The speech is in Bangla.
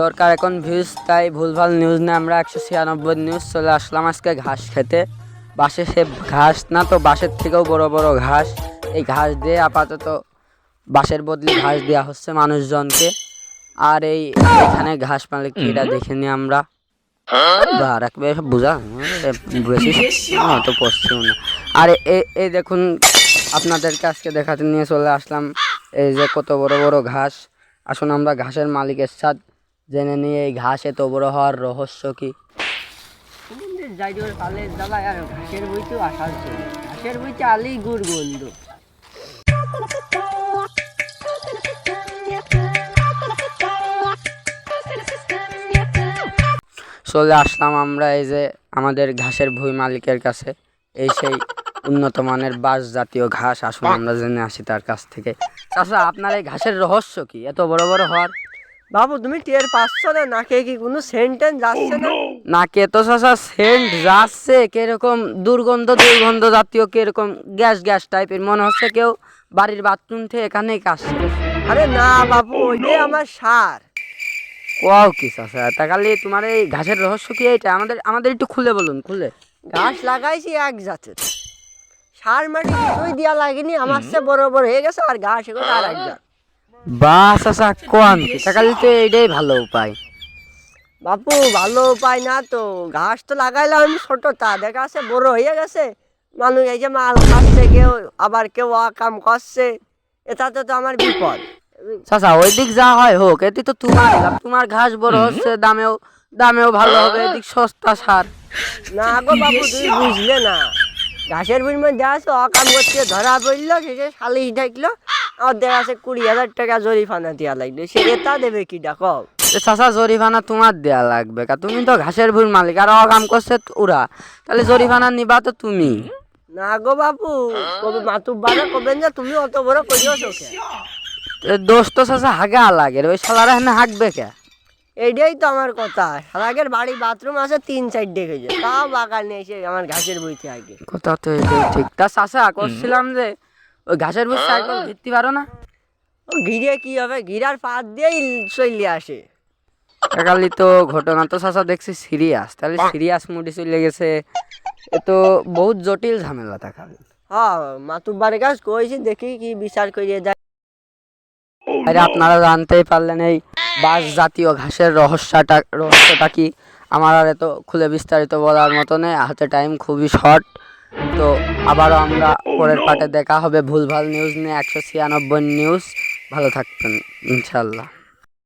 দরকার এখন ভিউজ, তাই ভুলভাল নিউজ নিয়ে আমরা 196 নিউজ চলে আসলাম আজকে ঘাস খেতে। বাঁশে সে ঘাস না তো বাঁশের থেকেও বড় বড় ঘাস, এই ঘাস দিয়ে আপাতত বাঁশের বদলে ঘাস দেওয়া হচ্ছে মানুষজনকে। আর এখানে ঘাস মালিক এটা দেখে নিই আমরা। রাখবে বোঝা বেশি তো পড়ছিও না। আর এই দেখুন, আপনাদেরকে আজকে দেখাতে নিয়ে চলে আসলাম এই যে কত বড় বড় ঘাস। আসুন আমরা ঘাসের মালিকের সাথে জেনে নিয়ে এই ঘাস এত বড় হওয়ার রহস্য কি। ঘাসের বইতে আসার ঘাসের বইতে আলি গুড় গন্ধ। চলে আসলাম আমরা এই যে আমাদের ঘাসের ভুঁই মালিকের কাছে। এই সেই উন্নত মানের বাঁশ জাতীয় ঘাস। আসুন আমরা জেনে আসি তার কাছ থেকে। চাচা, আপনার এই ঘাসের রহস্য কি এত বড় বড় হওয়ার? বাবু তুমি টের পাচ্ছ না? নাকে কি কোনো সেন্টেন্স যাচ্ছে না? নাকে তো চাচা সেন্ট যাচ্ছে, কিরকম দুর্গন্ধ দুর্গন্ধ জাতীয়, কিরকম গ্যাস গ্যাস টাইপের মনে হচ্ছে কেউ বাড়ির বাথরুম থেকে এখানেই কাজ করে। আরে না বাবু, ওইটাই আমার সার। কোয়াও কি চাচা, তা খালি তোমার এই ঘাসের রহস্য কি এইটা? আমাদের আমাদের একটু খুলে বলুন, খুলে। ঘাস লাগাইছি এক জাতের, সার মাটি কিছুই দেওয়া লাগেনি, আমার সে বড় বড় হয়ে গেছে। আর ঘাস এগুলো আর এক জাত। বাস চাচা কোয়ান কি, তা খালি তো এইটাই ভালো উপায়। বাপু ভালো উপায় না তো, ঘাস তো লাগাইলাম আমি ছোট, তা দেখা আছে বড় হয়ে গেছে। মানুষ এই যে মাল খাচ্ছে, কেউ আবার কেউ কাম করছে, এটাতে তো আমার বিপদ। চাচা ওই দিক যা হয় হোক, এতে তো তোমার লাভ। তোমার ঘাস বড় হচ্ছে, দামেও দামেও ভালো হবে, এদিক সস্তা সার। না গো বাবু, তুমি বুঝলে না। ঘাসের বিনিময়ে দেওয়া আছে অকাম করছে, ধরা পড়লো, শেষে সালিশ ডাকলো, আমার দেখা আছে 20,000 টাকা জরিমানা দেওয়া লাগবে। সে এটা দেবে কি ডাকো? চাচা জরিমানা তোমার দেয়া লাগবে কা? তুমি তো ঘাসের ভুঁড় মালিক, আর অকাম করছে ওরা, তাহলে জরিমানা নিবা তো তুমি। না গো বাবু, কবে মাতুব বাড়া কবেন যে তুমি অত বড় করিও চোখে। দোষ তো চাচা হাগা লাগে, ওই শালারা এখানে হাঁকবে কে? এইটাই তো আমার কথা। আগের বাড়ি বাথরুম আছে 3-4 দেখেছে, তাও বাগানে এসে আমার ঘাসের বইতে আগে। কথা তো এটাই ঠিক। তা চাচা করছিলাম যে ওই ঘাসের ভুঁড় সাইকেল ঘিরতে পারো না? ও ঘিরে কি হবে, ঘিরার পাত দিয়েই চলে আসে। একালি তো ঘটনা তো চাচা দেখছি সিরিয়াস, তাহলে সিরিয়াস মুডে চলে গেছে। এ তো বহুত জটিল ঝামেলা দেখাবে। হ্যাঁ, মাতুব বাড়ির কাজ কইছি, দেখি কি বিচার করিয়ে দেয়। আরে আপনারা জানতেই পারলেন এই বাঁশ জাতীয় ঘাসের রহস্যটা কি। আমার আর এত খুলে বিস্তারিত বলার মতো নেই, হাতে টাইম খুবই শর্ট। তো আবারও আমরা পরের পার্টে দেখা হবে ভুলভাল নিউজ নিয়ে, 196 নিউজ। ভালো থাকবেন ইনশাল্লাহ।